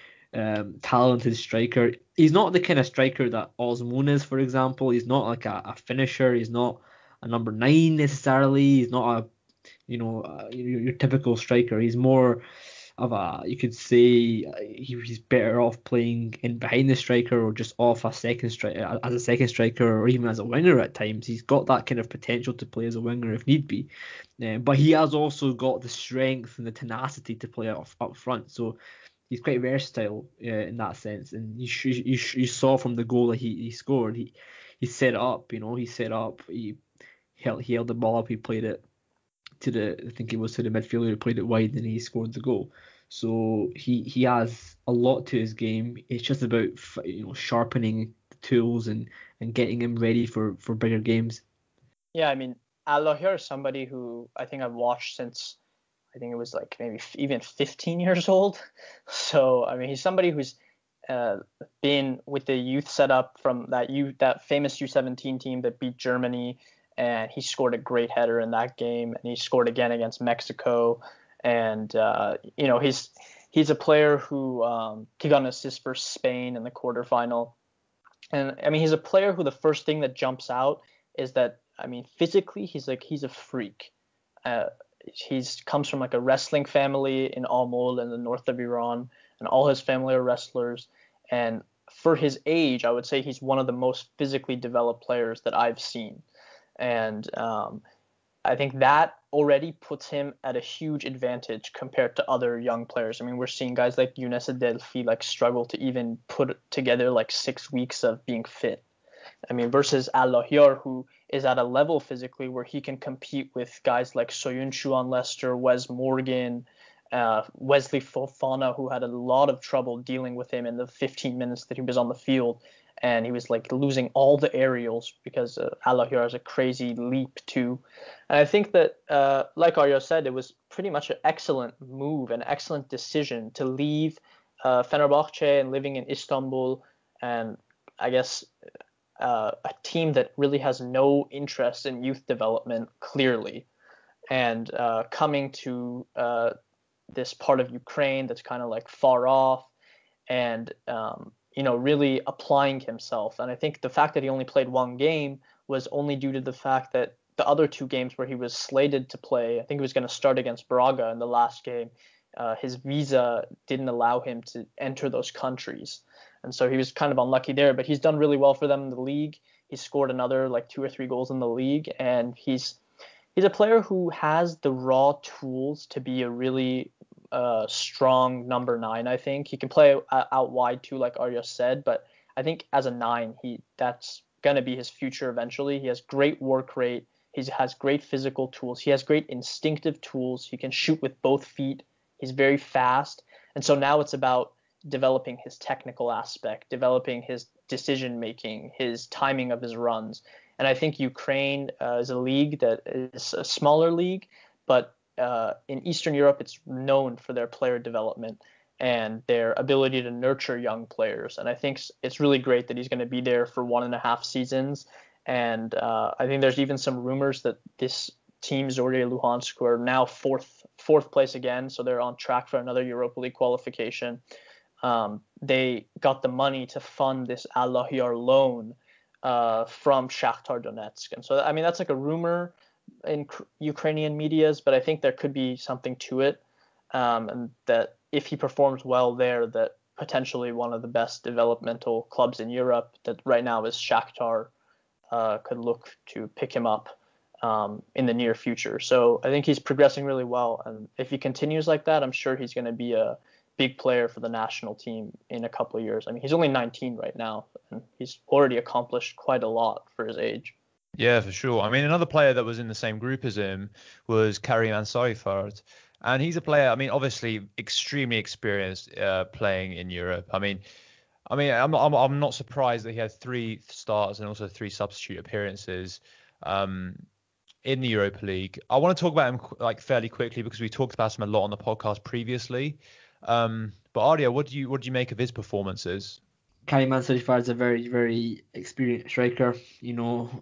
talented striker. He's not the kind of striker that Osman is, for example. He's not like a finisher. He's not a number 9 necessarily. He's not your typical striker. He's more of a, you could say, he's better off playing in behind the striker or just off a second striker, as a second striker, or even as a winger at times. He's got that kind of potential to play as a winger if need be, but he has also got the strength and the tenacity to play up front. So he's quite versatile in that sense. And you saw from the goal that he scored, he set up. He held the ball up. He played it to I think it was to the midfielder who played it wide, and he scored the goal. So he has a lot to his game. It's just about sharpening the tools and getting him ready for bigger games. Yeah, I mean, Allahverdi is somebody who I think I've watched since I think it was like maybe even 15 years old. So I mean, he's somebody who's been with the youth setup from that famous U17 team that beat Germany. And he scored a great header in that game, and he scored again against Mexico. And he's a player who he got an assist for Spain in the quarterfinal. And I mean, he's a player who the first thing that jumps out is that, I mean, physically he's a freak. He's comes from like a wrestling family in Amol in the north of Iran, and all his family are wrestlers. And for his age, I would say he's one of the most physically developed players that I've seen. And I think that already puts him at a huge advantage compared to other young players. I mean, we're seeing guys like Younes Delphi like struggle to even put together like 6 weeks of being fit. I mean, versus Allahverdi, who is at a level physically where he can compete with guys like Soyuncu on Leicester, Wes Morgan, Wesley Fofana, who had a lot of trouble dealing with him in the 15 minutes that he was on the field. And he was like losing all the aerials because Allahverdi has a crazy leap too. And I think that, like Arya said, it was pretty much an excellent move, an excellent decision to leave Fenerbahce and living in Istanbul, and I guess a team that really has no interest in youth development clearly, and coming to this part of Ukraine that's kind of like far off, and really applying himself. And I think the fact that he only played one game was only due to the fact that the other 2 games where he was slated to play, I think he was going to start against Braga in the last game, his visa didn't allow him to enter those countries. And so he was kind of unlucky there, but he's done really well for them in the league. He scored another like 2 or 3 goals in the league, and he's a player who has the raw tools to be a really strong number 9. I think he can play out wide too, like Arya said, but I think as a 9, that's going to be his future eventually. He has great work rate. He has great physical tools. He has great instinctive tools. He can shoot with both feet. He's very fast. And so now it's about developing his technical aspect, developing his decision making, his timing of his runs. And I think Ukraine is a league that is a smaller league, but in Eastern Europe, it's known for their player development and their ability to nurture young players. And I think it's really great that he's going to be there for 1.5 seasons. And I think there's even some rumors that this team, Zorya Luhansk, who are now fourth place again, so they're on track for another Europa League qualification. They got the money to fund this Allahverdi loan from Shakhtar Donetsk. And so, I mean, that's like a rumor in Ukrainian medias, but I think there could be something to it, and that if he performs well there, that potentially one of the best developmental clubs in Europe that right now is Shakhtar could look to pick him up in the near future. So I think he's progressing really well, and if he continues like that, I'm sure he's going to be a big player for the national team in a couple of years. I mean, he's only 19 right now, and he's already accomplished quite a lot for his age. Yeah, for sure. I mean, another player that was in the same group as him was Karim Ansarifard. And he's a player, I mean, obviously extremely experienced playing in Europe. I mean, I'm not surprised that he had 3 starts and also 3 substitute appearances in the Europa League. I want to talk about him like fairly quickly because we talked about him a lot on the podcast previously. But Arya, what do you make of his performances? Karim Ansarifard is a very, very experienced striker. On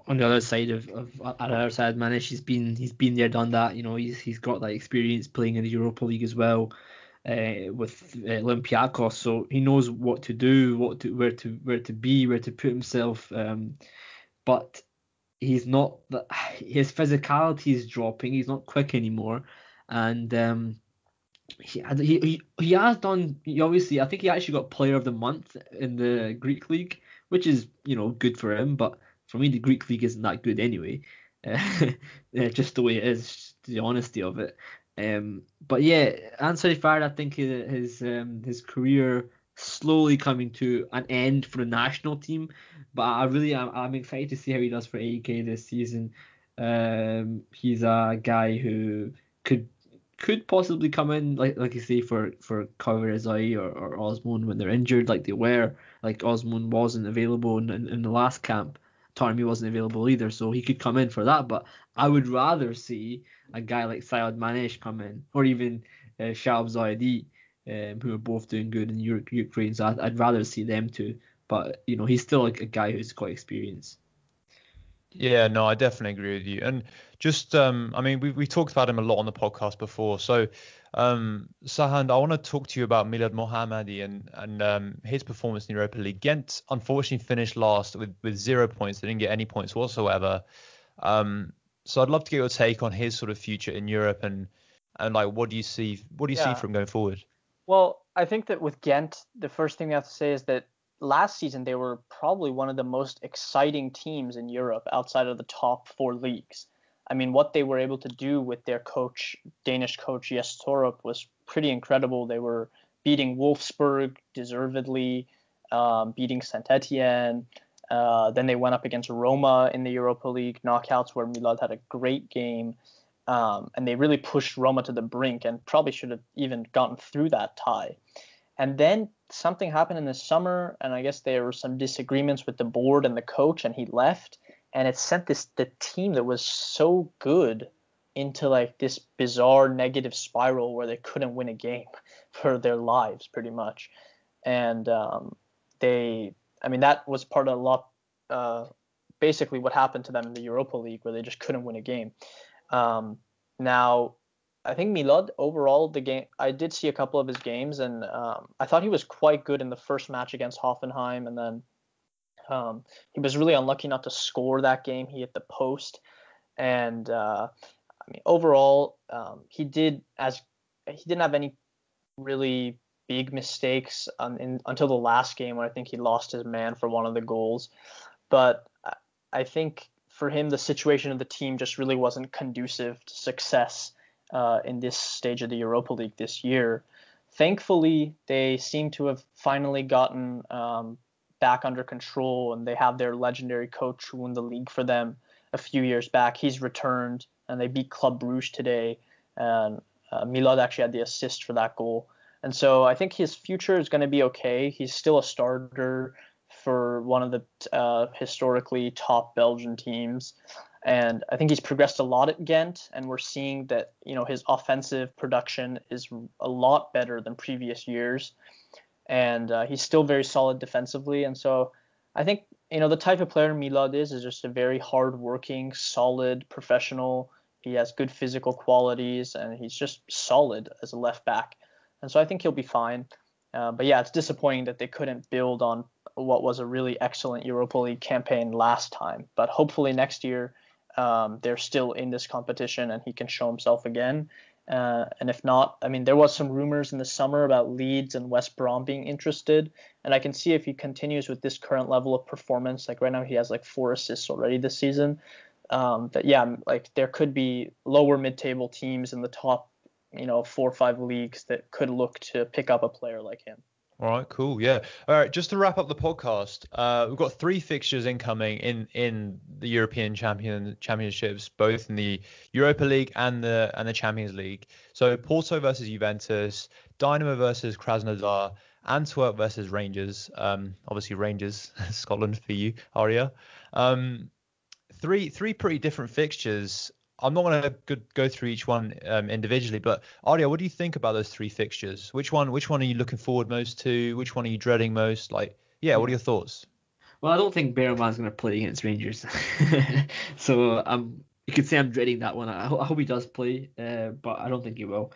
the other side of Arya Manish, he's been there, done that. He's got that experience playing in the Europa League as well, with Olympiacos. So he knows what to do, where to be, where to put himself. But he's not. His physicality is dropping. He's not quick anymore, and he has done. Obviously, I think he actually got Player of the Month in the Greek league, which is good for him. But for me, the Greek league isn't that good anyway. Just the way it is, the honesty of it. But yeah, Ansari Fard, I think his career slowly coming to an end for the national team. But I'm excited to see how he does for AEK this season. He's a guy who could possibly come in, like you say, for Cover Azai or Osmond when they're injured, like they were. Like Osmond wasn't available in the last camp. Tarmi wasn't available either, so he could come in for that. But I would rather see a guy like Syed Manesh come in, or even Shahab Zaidi, who are both doing good in Ukraine. So I'd rather see them too. But he's still like a guy who's quite experienced. Yeah, no, I definitely agree with you. And just, I mean, we talked about him a lot on the podcast before. So, Sahand, I want to talk to you about Milad Mohammadi and his performance in the Europa League. Ghent unfortunately finished last with 0 points. They didn't get any points whatsoever. So I'd love to get your take on his sort of future in Europe and like what do you see from going forward? Well, I think that with Ghent, the first thing we have to say is that last season they were probably one of the most exciting teams in Europe outside of the top 4 leagues. I mean, what they were able to do with their coach, Danish coach Jes Torup, was pretty incredible. They were beating Wolfsburg deservedly, beating Saint Etienne. Then they went up against Roma in the Europa League knockouts, where Milad had a great game. And they really pushed Roma to the brink and probably should have even gotten through that tie. And then something happened in the summer, and I guess there were some disagreements with the board and the coach, and he left. And it sent the team that was so good into like this bizarre negative spiral where they couldn't win a game for their lives, pretty much. And that was part of a lot, basically what happened to them in the Europa League, where they just couldn't win a game. Now, I think Milad, overall, the game, I did see a couple of his games, and I thought he was quite good in the first match against Hoffenheim, and then he was really unlucky not to score that game. He hit the post, and overall, he didn't have any really big mistakes until the last game, where I think he lost his man for one of the goals. But I think for him, the situation of the team just really wasn't conducive to success in this stage of the Europa League this year. Thankfully, they seem to have finally gotten back under control, and they have their legendary coach who won the league for them a few years back. He's returned, and they beat Club Brugge today, and Milad actually had the assist for that goal. And so I think his future is going to be okay. He's still a starter for one of the historically top Belgian teams. And I think he's progressed a lot at Ghent, and we're seeing that, his offensive production is a lot better than previous years. And he's still very solid defensively. And so I think, the type of player Milad is just a very hard-working, solid professional. He has good physical qualities, and he's just solid as a left back. And so I think he'll be fine. But yeah, it's disappointing that they couldn't build on what was a really excellent Europa League campaign last time. But hopefully next year, they're still in this competition and he can show himself again. And if not, there was some rumors in the summer about Leeds and West Brom being interested. And I can see if he continues with this current level of performance, like right now he has like 4 assists already this season. There could be lower mid-table teams in the top, 4 or 5 leagues that could look to pick up a player like him. All right, cool. Yeah. All right. Just to wrap up the podcast, we've got 3 fixtures incoming in the European Championships, both in the Europa League and the Champions League. So Porto versus Juventus, Dynamo versus Krasnodar, Antwerp versus Rangers. Obviously Rangers, Scotland for you, Arya. 3 pretty different fixtures. I'm not going to go through each one individually, but Arya, what do you think about those 3 fixtures? Which one are you looking forward most to? Which one are you dreading most? Like, yeah, what are your thoughts? Well, I don't think Behrman's going to play against Rangers. So you could say I'm dreading that one. I hope he does play, but I don't think he will.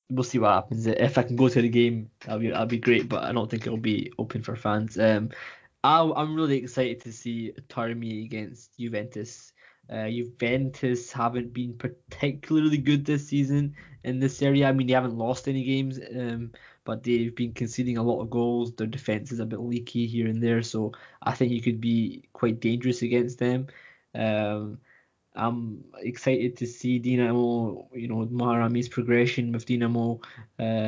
We'll see what happens. If I can go to the game, that'll be great, but I don't think it'll be open for fans. I'm really excited to see Taremi against Juventus. Juventus haven't been particularly good this season in this area. I mean, they haven't lost any games, but they've been conceding a lot of goals. Their defense is a bit leaky here and there, so I think you could be quite dangerous against them. I'm excited to see Dinamo, Mahrami's progression with Dinamo.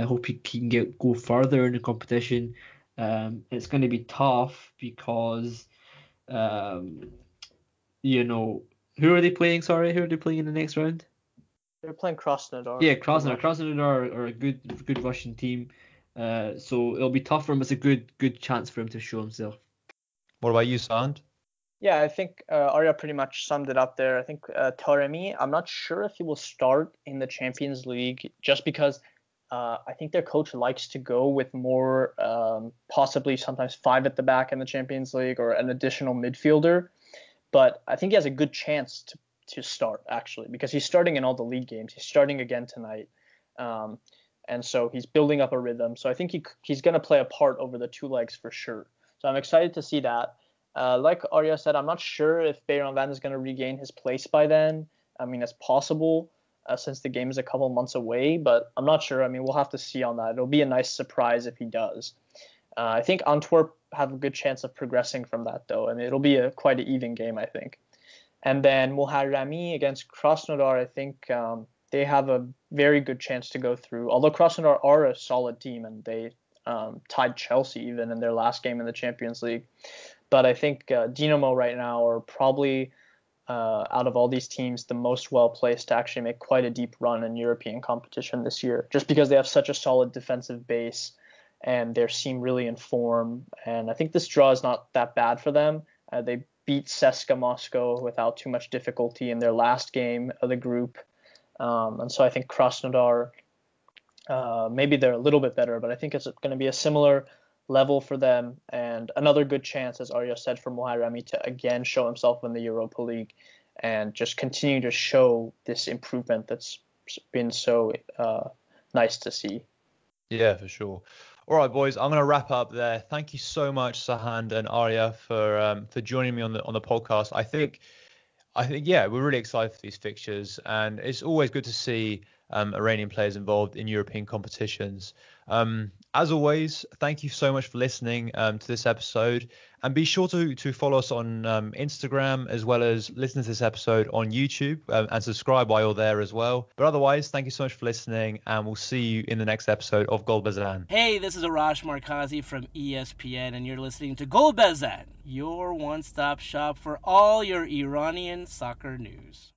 Hope he can go further in the competition. It's going to be tough because, who are they playing? Sorry, who are they playing in the next round? They're playing Krasnodar. Yeah, Krasnodar. Krasnodar are a good Russian team. So it'll be tough for him. It's a good chance for him to show himself. What about you, Sahand? Yeah, I think Arya pretty much summed it up there. I think Taremi, I'm not sure if he will start in the Champions League just because I think their coach likes to go with more, possibly sometimes 5 at the back in the Champions League or an additional midfielder. But I think he has a good chance to start, actually, because he's starting in all the league games. He's starting again tonight. And so he's building up a rhythm. So I think he's going to play a part over the 2 legs for sure. So I'm excited to see that. Like Arya said, I'm not sure if Behrman is going to regain his place by then. I mean, it's possible since the game is a couple months away, but I'm not sure. I mean, we'll have to see on that. It'll be a nice surprise if he does. I think Antwerp have a good chance of progressing from that, though. I mean, it'll be quite an even game, I think. And then Muharrami against Krasnodar, I think they have a very good chance to go through. Although Krasnodar are a solid team and they tied Chelsea even in their last game in the Champions League. But I think Dinamo right now are probably, out of all these teams, the most well-placed to actually make quite a deep run in European competition this year, just because they have such a solid defensive base and they seem really in form. And I think this draw is not that bad for them. They beat CSKA Moscow without too much difficulty in their last game of the group. And so I think Krasnodar, maybe they're a little bit better, but I think it's going to be a similar level for them, and another good chance, as Arya said, for Muharrami to again show himself in the Europa League and just continue to show this improvement that's been so nice to see. Yeah, for sure. All right, boys, I'm going to wrap up there. Thank you so much, Sahand and Arya, for joining me on the podcast. I think yeah, we're really excited for these fixtures, and it's always good to see Iranian players involved in European competitions. As always, thank you so much for listening to this episode, and be sure to follow us on Instagram, as well as listen to this episode on YouTube, and subscribe while you're there as well. But otherwise, thank you so much for listening, and we'll see you in the next episode of Gol Bezan. Hey, this is Arash Markazi from ESPN, and you're listening to Gol Bezan, your one-stop shop for all your Iranian soccer news.